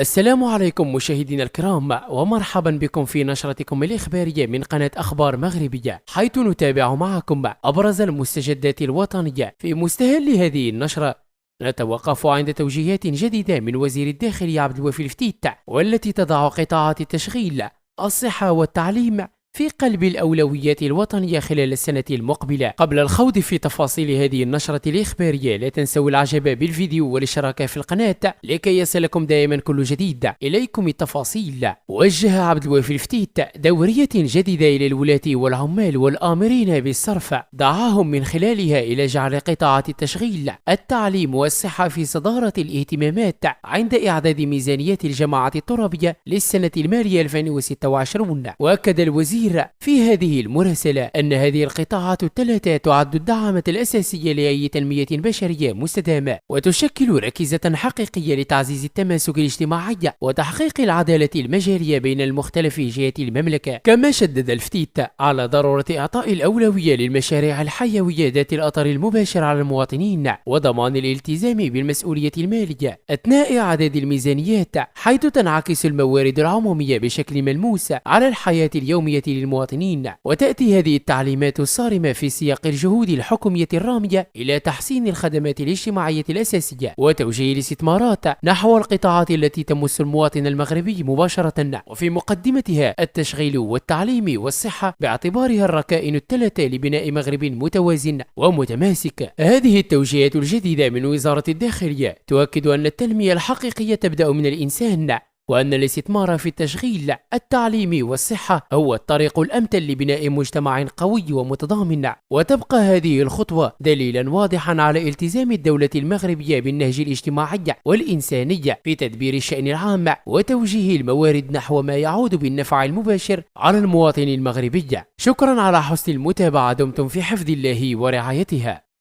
السلام عليكم مشاهدينا الكرام، ومرحبا بكم في نشرتكم الإخبارية من قناة أخبار مغربية، حيث نتابع معكم أبرز المستجدات الوطنية. في مستهل هذه النشرة نتوقف عند توجيهات جديدة من وزير الداخلية عبد الوفي الفتيت، والتي تضع قطاعات التشغيل، الصحة والتعليم في قلب الأولويات الوطنية خلال السنة المقبلة. قبل الخوض في تفاصيل هذه النشرة الإخبارية، لا تنسوا الإعجاب بالفيديو والاشتراك في القناة لكي يصلكم دائما كل جديد. إليكم التفاصيل. وجه عبد الوفي الفتيت دورية جديدة إلى الولاة والعمال والآمرين بالصرف، دعاهم من خلالها إلى جعل قطاعات التشغيل، التعليم والصحة في صدارة الاهتمامات عند إعداد ميزانيات الجماعة الترابية للسنة المالية 2026. وأكد الوزير في هذه المراسلة أن هذه القطاعات الثلاثة تعد الدعامة الأساسية لأي تنمية بشرية مستدامة، وتشكل ركيزة حقيقية لتعزيز التماسك الاجتماعي وتحقيق العدالة المجارية بين المختلف جهات المملكة. كما شدد الفتيت على ضرورة إعطاء الأولوية للمشاريع الحيوية ذات الأثر المباشر على المواطنين، وضمان الالتزام بالمسؤولية المالية أثناء إعداد الميزانيات، حيث تنعكس الموارد العمومية بشكل ملموس على الحياة اليومية للمواطنين. وتأتي هذه التعليمات الصارمة في سياق الجهود الحكومية الرامية إلى تحسين الخدمات الاجتماعية الأساسية وتوجيه الاستثمارات نحو القطاعات التي تمس المواطن المغربي مباشرة، وفي مقدمتها التشغيل والتعليم والصحة، باعتبارها الركائن الثلاثة لبناء مغرب متوازن ومتماسك. هذه التوجيهات الجديدة من وزارة الداخلية تؤكد أن التنمية الحقيقية تبدأ من الإنسان، وأن الاستثمار في التشغيل، التعليم والصحة هو الطريق الأمثل لبناء مجتمع قوي ومتضامن. وتبقى هذه الخطوة دليلا واضحا على التزام الدولة المغربية بالنهج الاجتماعي والإنساني في تدبير الشأن العام وتوجيه الموارد نحو ما يعود بالنفع المباشر على المواطن المغربي. شكرا على حسن المتابعة، دمتم في حفظ الله ورعايته.